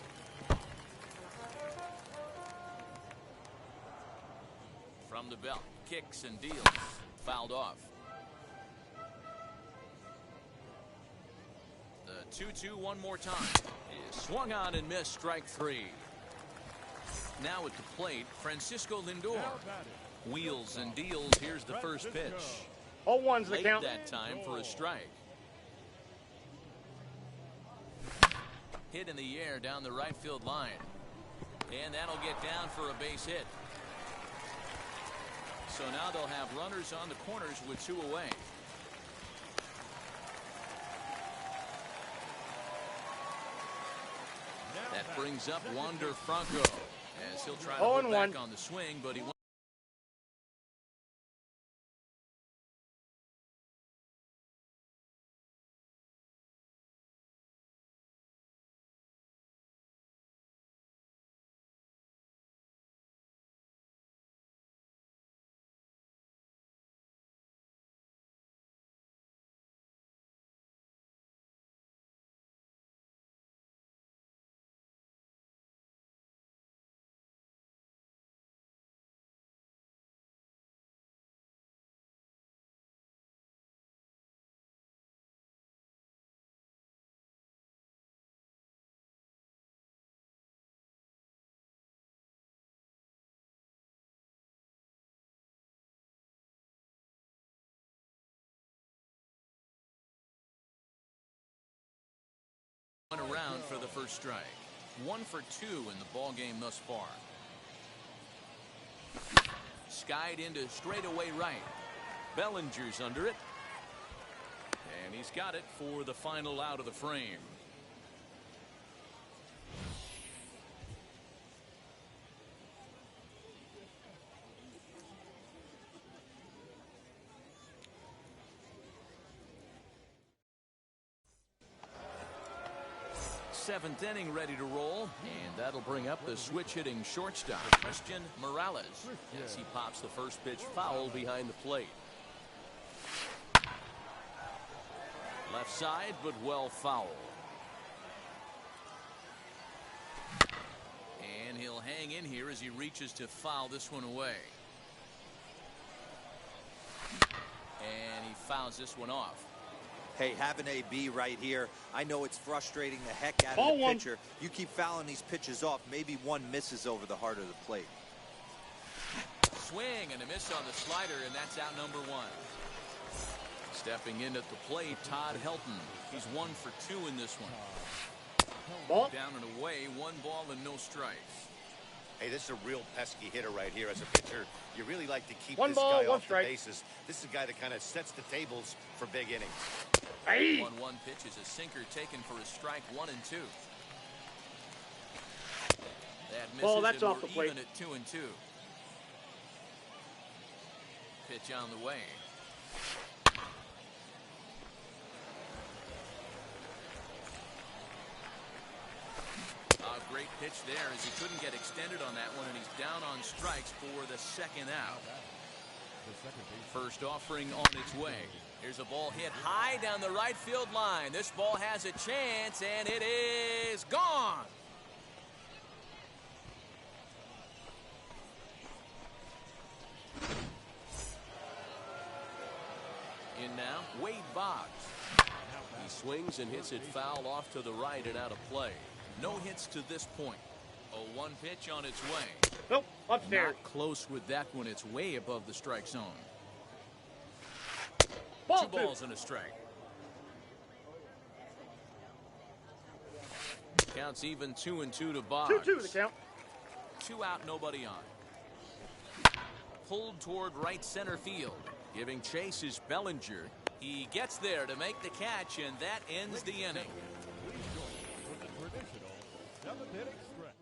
S1: From the belt, kicks and deals. Fouled off. The 2-2 one more time. Is swung on and missed, strike 3. Now at the plate, Francisco Lindor. Wheels and deals. Here's the first pitch.
S5: All 1's the
S1: Late
S5: count.
S1: that time for a strike. Hit in the air down the right field line. And that'll get down for a base hit. So now they'll have runners on the corners with 2 away. That brings up Wander Franco as he'll try to hold back on the swing, but he won't. Around for the first strike. 1 for 2 in the ball game thus far. Skied into straightaway right. Bellinger's under it. And he's got it for the final out of the frame. Seventh inning ready to roll, and that'll bring up the switch-hitting shortstop, Christian Morales, as he pops the first pitch foul behind the plate. Left side, but well foul. And he'll hang in here as he reaches to foul this one away. And he fouls this one off.
S2: Hey, have an AB right here. I know it's frustrating the heck out of the pitcher. You keep fouling these pitches off. Maybe one misses over the heart of the plate.
S1: Swing and a miss on the slider, and that's out number one. Stepping in at the plate, Todd Helton. He's 1 for 2 in this one.
S5: Ball.
S1: Down and away, 1 ball and no strikes.
S6: Hey, this is a real pesky hitter right here. As a pitcher, you really like to keep
S5: One
S6: this
S5: ball,
S6: guy
S5: one
S6: off
S5: strike.
S6: the bases. This is a guy that kind of sets the tables for big innings.
S1: 1-1 pitch is a sinker taken for a strike, 1 and 2. That misses,
S5: Ball, that's
S1: and
S5: off
S1: we're
S5: the plate.
S1: even at 2 and 2. Pitch on the way. A great pitch there as he couldn't get extended on that one, and he's down on strikes for the second out. First offering on its way. Here's a ball hit high down the right field line. This ball has a chance, and it is gone. In now, Wade Boggs.
S3: He swings and hits it foul off to the right and out of play.
S1: No hits to this point. A 1 pitch on its way.
S5: Nope, upstairs.
S1: Not close with that one. It's way above the strike zone.
S5: Ball
S1: 2 balls and a strike. Counts even 2 and 2 to Boggs.
S5: 2-2 the count.
S1: 2 out, nobody on. Pulled toward right center field. Giving chase is Bellinger. He gets there to make the catch, and that ends the inning.
S4: With the traditional 7th-inning stretch.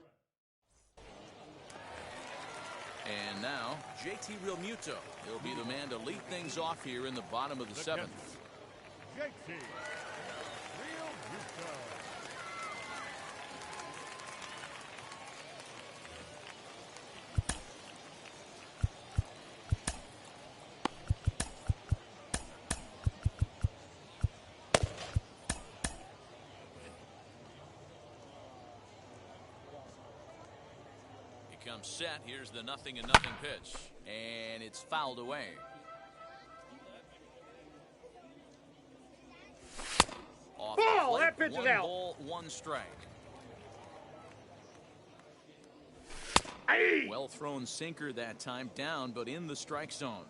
S1: And now, JT Realmuto. He'll be the man to lead things off here in the bottom of the 7th.
S4: JT Realmuto.
S1: Comes set. Here's the 0-0 pitch, and it's fouled away. Off the
S5: Ball!
S1: plate,
S5: That pitch is
S1: 1
S5: out.
S1: ball, 1 strike.
S5: Aye.
S1: Well thrown sinker that time, down but in the strike zone.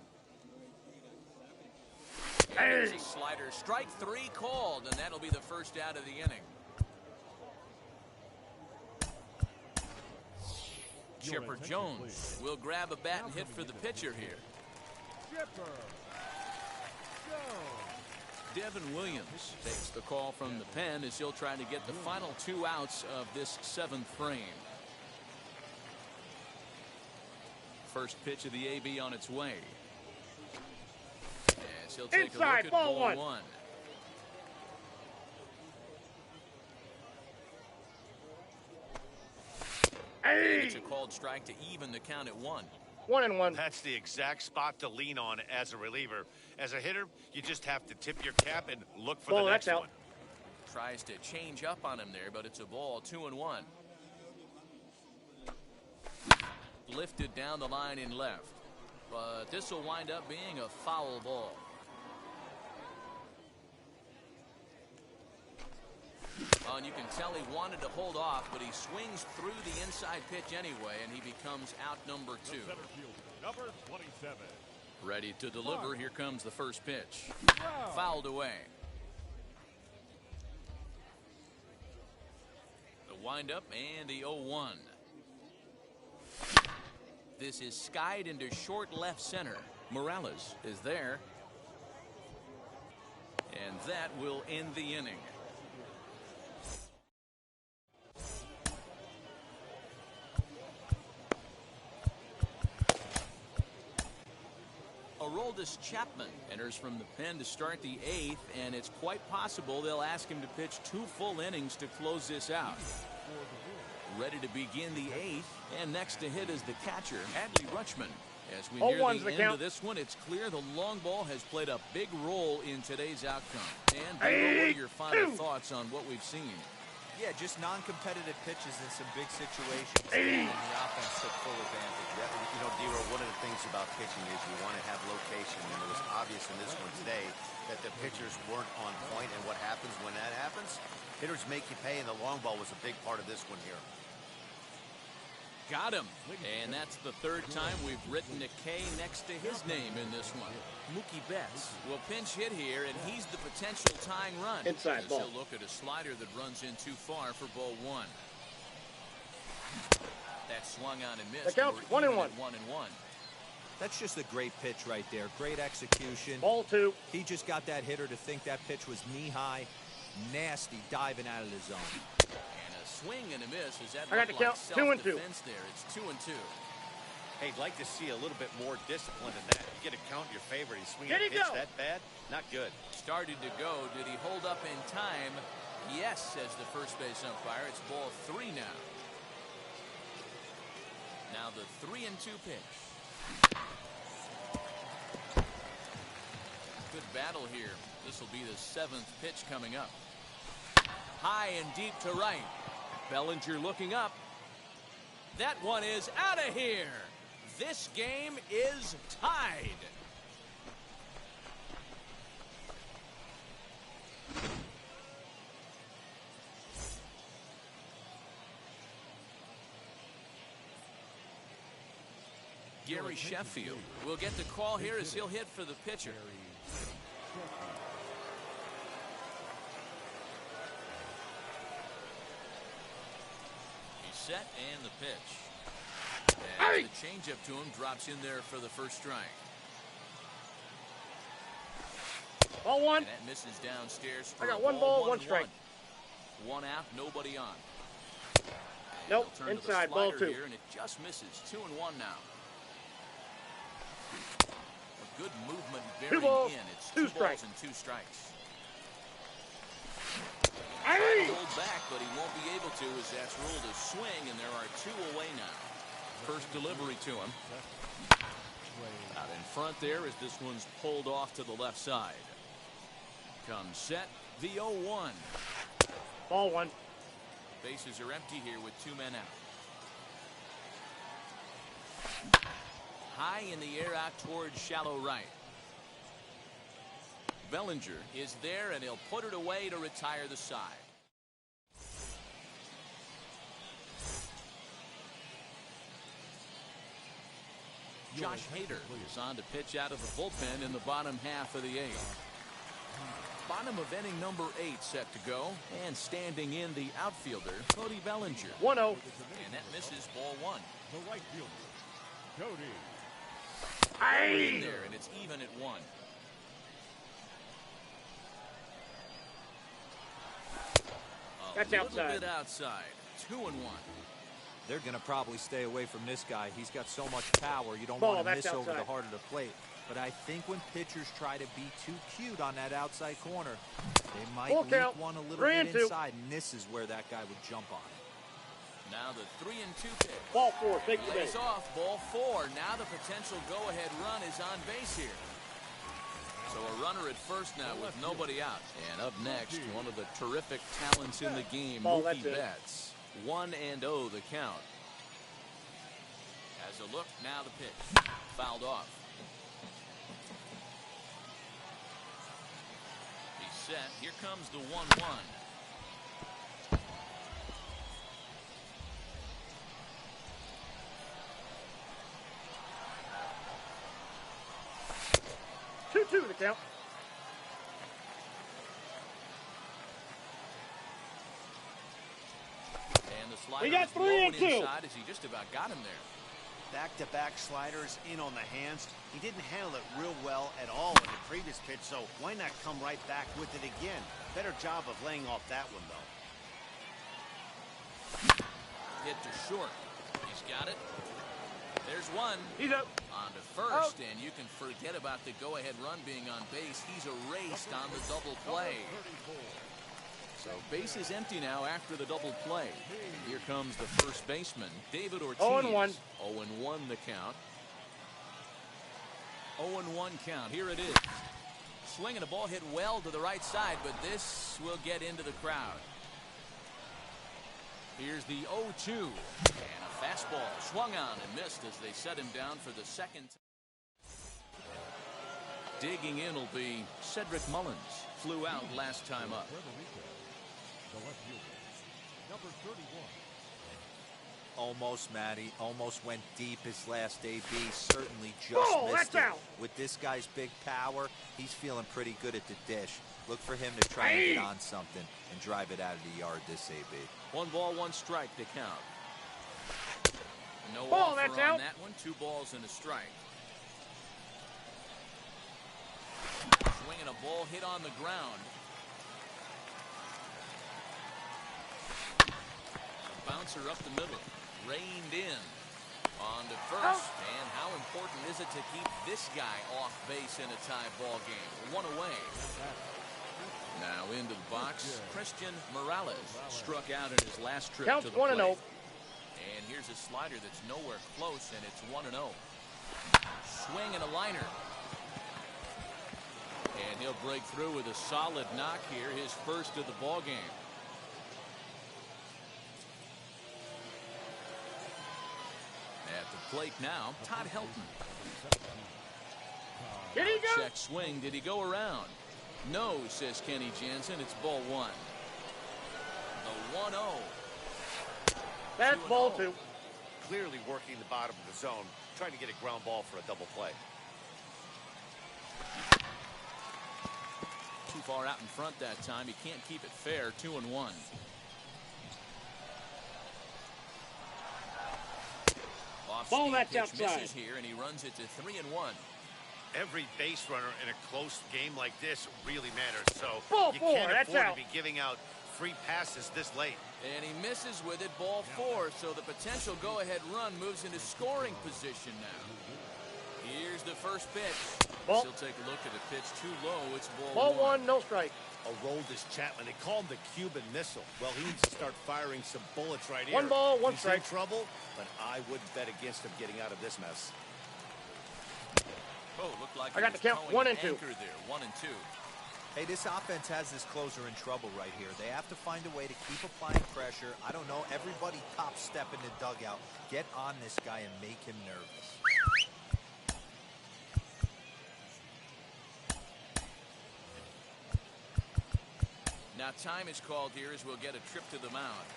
S1: There's a slider. Strike 3 called, and that'll be the first out of the inning. Chipper Jones will grab a bat and hit for the pitcher here.
S4: Chipper Jones.
S1: Devin Williams takes the call from the pen as he'll try to get the final 2 outs of this 7th frame. First pitch of the AB on its way. As he'll take
S5: Inside,
S1: a look at
S5: ball
S1: ball
S5: 1.
S1: 1. It's a called strike to even the count at 1.
S5: 1-1.
S6: That's the exact spot to lean on as a reliever. As a hitter, you just have to tip your cap and look for
S5: Ball,
S6: the next
S5: that's out.
S6: one.
S1: Tries to change up on him there, but it's a ball. 2-1. Lifted down the line in left, but this will wind up being a foul ball. Oh, and you can tell he wanted to hold off, but he swings through the inside pitch anyway, and he becomes out number 2.
S4: Center fielder, number 27.
S1: Ready to deliver. Here comes the first pitch. Fouled away. The windup and the 0-1. This is skied into short left center. Morales is there. And that will end the inning. Aroldis Chapman enters from the pen to start the 8th, and it's quite possible they'll ask him to pitch 2 full innings to close this out. Ready to begin the 8th, and next to hit is the catcher, Adley Rutschman. As we near the end of this one, it's clear the long ball has played a big role in today's outcome. And what are your final thoughts on what we've seen?
S2: Yeah, just non-competitive pitches in some big situations, and the offense took full advantage.
S6: You know, D-Row, one of the things about pitching is you want to have location, and it was obvious in this one today that the pitchers weren't on point, and what happens when that happens? Hitters make you pay, and the long ball was a big part of this one here.
S1: Got him. And that's the 3rd time we've written a K next to his name in this one. Mookie Betts will pinch hit here, and he's the potential tying run.
S5: Inside ball.
S1: He'll look at a slider that runs in too far for ball 1. That swung on and missed.
S5: That counts. 1-1.
S1: 1-1.
S2: That's just a great pitch right there. Great execution.
S5: Ball 2.
S2: He just got that hitter to think that pitch was knee-high. Nasty diving out of the zone.
S1: Swing and a miss. Is that
S5: I got the count. 2-2.
S1: There, it's 2-2.
S6: Hey, I'd like to see a little bit more discipline in that. You get a count in your favor. He's swinging a pitch that bad? Not good.
S1: Started to go. Did he hold up in time? Yes, says the first base umpire. It's ball 3 now. Now the 3-2 pitch. Good battle here. This will be the 7th pitch coming up. High and deep to right. Bellinger looking up. That one is out of here. This game is tied. Gary Sheffield will get the call here as he'll hit for the pitcher. Set and the pitch. And the changeup to him drops in there for the first strike.
S5: Ball 1.
S1: And that misses downstairs.
S5: I got 1 ball, 1 strike.
S1: 1 out, nobody on.
S5: Nope, inside, ball 2.
S1: Here, and it just misses. 2-1 now. A good movement bearing
S5: 2 balls,
S1: in. It's
S5: 2
S1: strikes.
S5: strikes.
S1: And 2 strikes.
S5: Hold
S1: back, but he won't be able to as that's ruled a swing, and there are 2 away now. First delivery to him. Out in front there as this one's pulled off to the left side. Comes set, the 0-1.
S5: Ball 1.
S1: Bases are empty here with 2 men out. High in the air out towards shallow right. Bellinger is there, and he'll put it away to retire the side. Josh Hader is on to pitch out of the bullpen in the bottom half of the 8th. Bottom of inning number 8 set to go, and standing in the outfielder, Cody Bellinger.
S5: 1-0.
S1: And that misses ball 1.
S4: The right fielder, Cody.
S1: In there, and it's even at 1.
S5: That's
S1: a
S5: outside.
S1: Little bit outside. 2-1.
S2: They're going to probably stay away from this guy. He's got so much power. You don't
S5: Ball,
S2: want to
S5: that's
S2: miss over the
S5: outside.
S2: heart of the plate. But I think when pitchers try to be too cute on that outside corner, they might
S5: Full
S2: leak
S5: count.
S2: one a little
S5: 3
S2: bit
S5: and 2.
S2: inside, and this is where that guy would jump on.
S1: Now the 3-2 pitch.
S5: Ball 4. Take the
S1: Lays
S5: base.
S1: off, ball 4. Now the potential go-ahead run is on base here. So a runner at first now with nobody out. And up next, one of the terrific talents in the game,
S5: Ball,
S1: Mookie
S5: that's it.
S1: Betts. 1-0 the count. As a look, now the pitch. Fouled off. He's set. Here comes the 1-1.
S5: The count.
S1: And the slider
S5: We got
S1: is
S5: 3
S1: low
S5: and 2.
S1: inside as he just about got him there.
S6: Back-to-back sliders in on the hands. He didn't handle it real well at all in the previous pitch, so why not come right back with it again? Better job of laying off that one, though.
S1: Hit to short. He's got it. There's one.
S5: He's up.
S1: On to first, and you can forget about the go-ahead run being on base. He's erased on the double play. So base is empty now after the double play. And here comes the first baseman, David Ortiz.
S5: 0-1.
S1: 0-1 the count. 0-1 count. Here it is. Swinging a ball hit well to the right side, but this will get into the crowd. Here's the 0-2. And a fastball swung on and missed as they set him down for the second. Digging in will be Cedric Mullins. Flew out last time up.
S4: The left fielder, number 31.
S2: Almost, Matty. Almost went deep his last AB. Certainly just missed it.
S5: Out.
S2: With this guy's big power, he's feeling pretty good at the dish. Look for him to try and get on something and drive it out of the yard this AB.
S1: 1 ball, 1 strike to count. No
S5: Ball,
S1: offer
S5: that's
S1: on
S5: out.
S1: that one. 2 balls and a strike. Swinging a ball hit on the ground. A bouncer up the middle. Reined in. On to first. And how important is it to keep this guy off base in a tie ball game? 1 away. Now into the box, Christian Morales struck out in his last trip
S5: Counts
S1: to the
S5: 1-0.
S1: plate. And here's a slider that's nowhere close, and it's 1-0. Swing and a liner. And he'll break through with a solid knock here, his first of the ball game. At the plate now, Todd Helton.
S5: Did he go?
S1: Check swing. Did he go around? No, says Kenny Jansen. It's ball 1. The 1-0.
S5: That's
S1: 2-0.
S5: ball 2.
S6: Clearly working the bottom of the zone, trying to get a ground ball for a double play.
S1: Too far out in front that time. He can't keep it fair. 2-1.
S5: Ball, that's
S1: pitch
S5: outside.
S1: misses here, and he runs it to 3-1.
S6: Every base runner in a close game like this really matters, so
S5: Ball
S6: you
S5: 4,
S6: can't
S5: that's
S6: afford
S5: out.
S6: to be giving out free passes this late.
S1: And he misses with it, ball 4, so the potential go-ahead run moves into scoring position now. Here's the first pitch.
S5: Ball.
S1: He'll take a look at a pitch too low. It's
S5: Ball 1, no strike.
S6: Aroldis Chapman, they call him the Cuban Missile. Well, he needs to start firing some bullets right here.
S5: 1 ball, 1
S6: He's
S5: strike.
S6: in trouble, but I wouldn't bet against him getting out of this mess.
S1: Oh, looked like
S5: I got the count. 1 and 2.
S1: Anchor there. 1 and 2.
S2: Hey, this offense has this closer in trouble right here. They have to find a way to keep applying pressure. I don't know. Everybody top step in the dugout. Get on this guy and make him nervous.
S1: Now time is called here as we'll get a trip to the mound.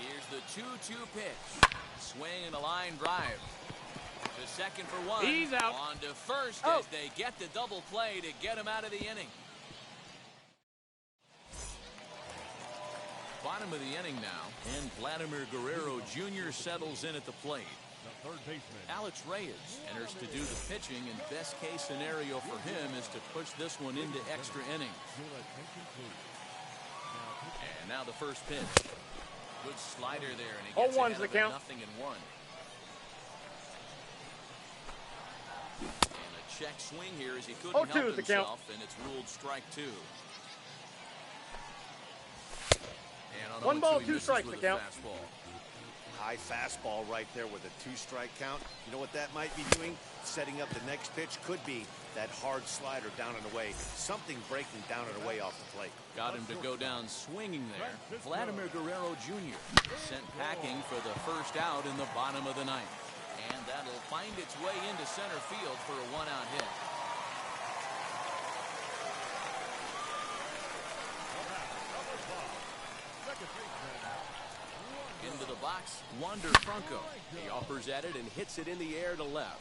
S1: Here's the 2-2 pitch. Swing and a line drive. To second for 1.
S5: He's out.
S1: On to first
S5: Oh.
S1: as they get the double play to get him out of the inning. Bottom of the inning now, and Vladimir Guerrero Jr. settles in at the plate.
S4: The third baseman.
S1: Alex Reyes enters to do the pitching, and best case scenario for him is to push this one into extra innings.
S4: Your attention, please.
S1: And now the first pitch. Good slider there, and he
S5: Oh,
S1: gets
S5: one's
S1: ahead
S5: the
S1: of it,
S5: count.
S1: 0-1. And a check swing here as he couldn't
S5: 0-2
S1: help
S5: is the count.
S1: himself, and it's ruled strike 2. And on
S5: 1 ball,
S1: 0-2, he
S5: 2
S1: misses
S5: strikes
S1: with
S5: the
S1: a
S5: count.
S1: fastball.
S6: High fastball right there with a 2-strike count. You know what that might be doing? Setting up the next pitch could be that hard slider down and away. Something breaking down and away off the plate.
S1: Got him to go down swinging there. Vladimir Guerrero Jr. sent packing for the first out in the bottom of the 9th. And that'll find its way into center field for a 1-out hit.
S4: Second baseman.
S1: Into the box, Wander Franco.
S3: He offers at it and hits it in the air to left.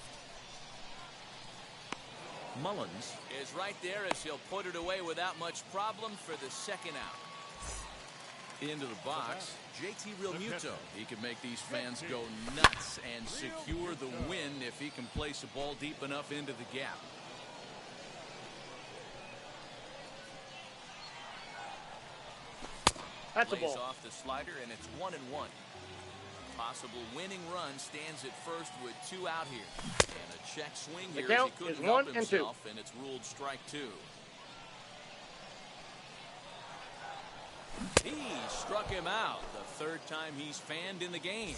S1: Mullins is right there as he'll put it away without much problem for the second out. Into the box, JT Realmuto. He can make these fans go nuts and secure the win if he can place a ball deep enough into the gap.
S5: That's a
S1: Plays
S5: ball.
S1: off the slider, and it's 1-1. Possible winning run stands at first with 2 out here. And a check swing
S5: The
S1: here as
S5: count
S1: he couldn't
S5: is
S1: help
S5: 1 and 2.
S1: himself, and it's ruled strike 2. He struck him out the 3rd time he's fanned in the game.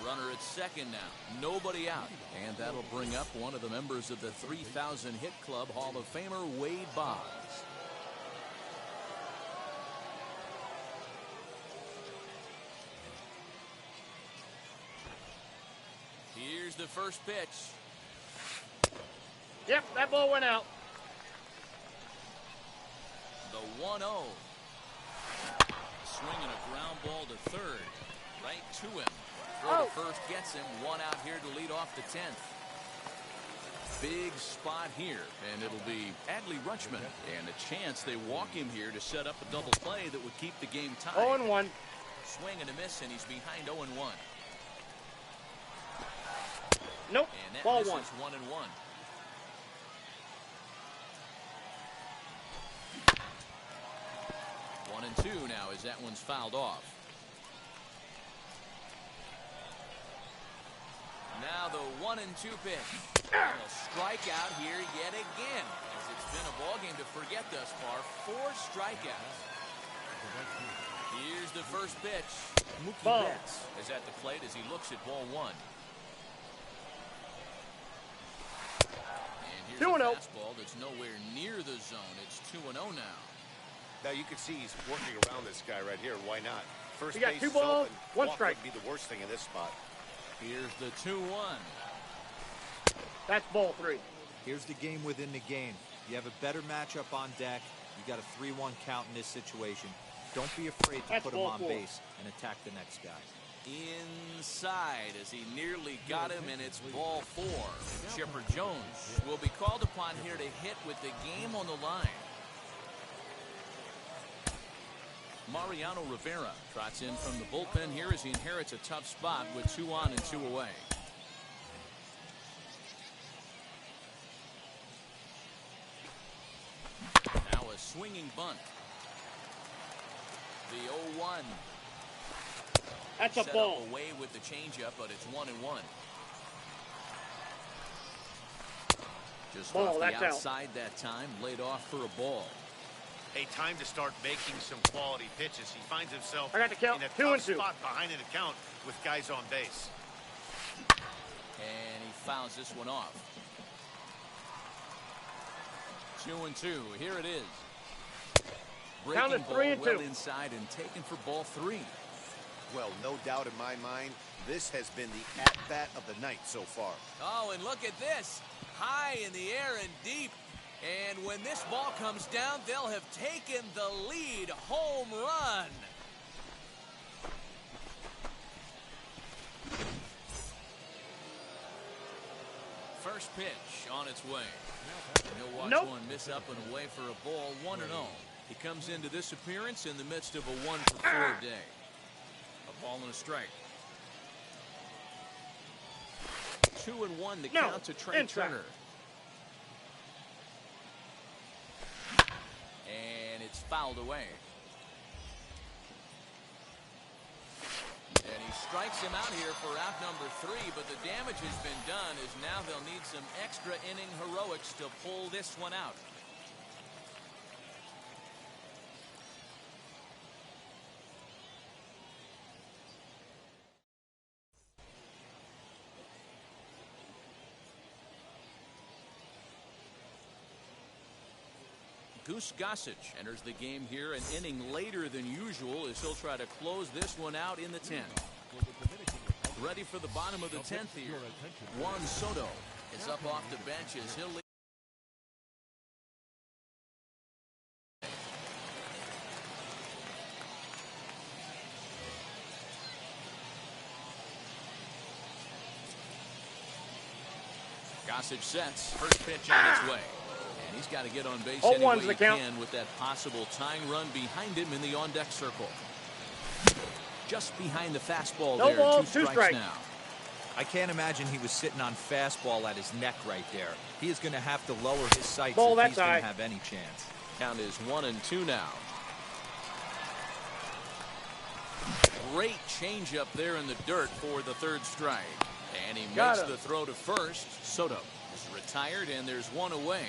S1: Runner at second now, nobody out. And that'll bring up one of the members of the 3,000 Hit Club Hall of Famer, Wade Boggs. Here's the first pitch.
S5: Yep, that ball went out.
S1: The 1-0. Swinging a ground ball to third. Right to him. Throw to first gets him. 1 out here to lead off the 10th. Big spot here, and it'll be Adley Rutschman. And a chance they walk him here to set up a double play that would keep the game tied.
S5: 0-1.
S1: Swing and a miss, and he's behind 0-1.
S5: Nope.
S1: And that
S5: Ball
S1: misses
S5: 1.
S1: 1-1. One and 2 now as that one's fouled off. Now the 1 and 2 pitch. And a strikeout here yet again, as it's been a ball game to forget thus far. 4 strikeouts. Here's the first pitch. Mookie
S5: Ball.
S1: Betts is at the plate as he looks at ball 1. And here's
S5: 2-0.
S1: a fastball that's nowhere near the zone. It's 2-0 now.
S6: Now you can see he's working around this guy right here. Why not? First
S5: We got
S6: base
S5: 2
S6: is
S5: balls,
S6: open.
S5: 1
S6: Walk
S5: strike.
S6: would be the worst thing in this spot.
S1: Here's the 2-1.
S5: That's ball 3.
S2: Here's the game within the game. You have a better matchup on deck. You got a 3-1 count in this situation. Don't be afraid to
S5: That's
S2: put him
S5: ball
S2: on
S5: 4.
S2: base and attack the next guy.
S1: Inside as he nearly got him, and it's ball 4. Chipper Jones will be called upon here to hit with the game on the line. Mariano Rivera trots in from the bullpen here as he inherits a tough spot with 2 on and 2 away. Now a swinging bunt. The 0-1.
S5: That's a
S1: Set
S5: ball.
S1: up away with the changeup, but it's 1-1. Just
S5: Ball,
S1: off
S5: that's
S1: the
S5: out.
S1: outside that time, laid off for a ball.
S6: Hey, time to start making some quality pitches. He finds himself
S5: I got the count,
S6: in a
S5: 2
S6: tough
S5: and 2.
S6: spot behind an account with guys on base.
S1: And he fouls this one off. 2 and 2. Here it is.
S5: Count
S1: Breaking
S5: is
S1: ball
S5: 3 and 2.
S1: well inside and taken for ball 3.
S6: Well, no doubt in my mind, this has been the at-bat of the night so far.
S1: Oh, and look at this. High in the air and deep. And when this ball comes down, they'll have taken the lead. Home run. First pitch on its way. And he'll watch
S5: Nope.
S1: one miss up and away for a ball, 1-0. He comes into this appearance in the midst of a 1-for-4 day. A ball and a strike. 2-1 to count to Trey
S5: inside.
S1: Turner. And it's fouled away. And he strikes him out here for out number 3, but the damage has been done as now they'll need some extra inning heroics to pull this one out. Goose Gossage enters the game here an inning later than usual as he'll try to close this one out in the 10th. Ready for the bottom of the 10th here. Juan Soto is up off the bench as he'll lead. Gossage sets. First pitch on its way. And he's He's got to get on base
S5: 0-1's
S1: any way
S5: the
S1: he
S5: count.
S1: can with that possible tying run behind him in the on-deck circle. Just behind the fastball
S5: No
S1: there.
S5: balls,
S1: 2
S5: 2 strikes.
S1: now.
S2: I can't imagine he was sitting on fastball at his neck right there. He is going to have to lower his sights
S5: Ball
S2: if
S5: that
S2: he's going
S5: side.
S2: to have any chance.
S1: Count is 1-2 now. Great changeup there in the dirt for the 3rd strike. And he
S5: Got
S1: makes
S5: him.
S1: the throw to first. Soto is retired, and there's 1 away.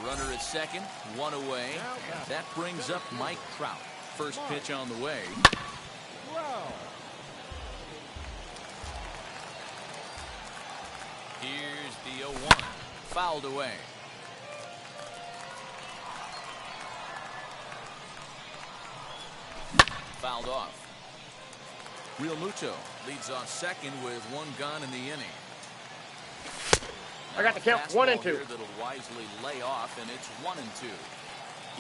S1: Runner at second, 1 away. And that brings up Mike Trout. First pitch on the way.
S4: Wow.
S1: Here's the 0-1. Fouled away. Fouled off. Real Muto leads off second with 1 gone in the inning.
S5: I got the count,
S1: Fastball
S5: 1 and 2.
S1: here that'll wisely lay off, and it's 1-2.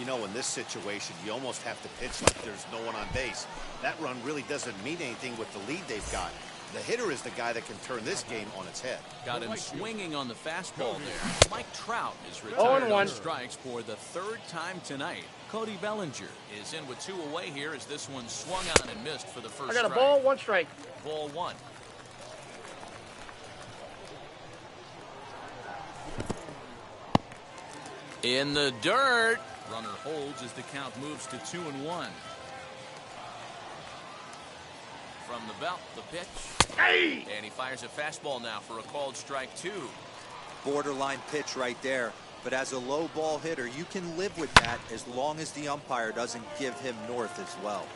S6: You know, in this situation, you almost have to pitch like there's no one on base. That run really doesn't mean anything with the lead they've got. The hitter is the guy that can turn this game on its head.
S1: Got him swinging on the fastball there. Mike Trout is retired
S5: 0-1.
S1: on strikes for the 3rd time tonight. Cody Bellinger is in with 2 away here as this one swung on and missed for the first
S5: I got a
S1: strike.
S5: ball, 1 strike.
S1: Ball 1. In the dirt. Runner holds as the count moves to 2-1. From the belt, the pitch.
S5: Hey!
S1: And he fires a fastball now for a called strike 2.
S2: Borderline pitch right there. But as a low ball hitter, you can live with that as long as the umpire doesn't give him north as well.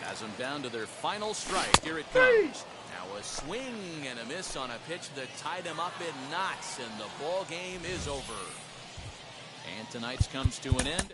S1: Has them down to their final strike. Here it comes. Now a swing and a miss on a pitch that tied him up in knots, and the ball game is over. And tonight's comes to an end.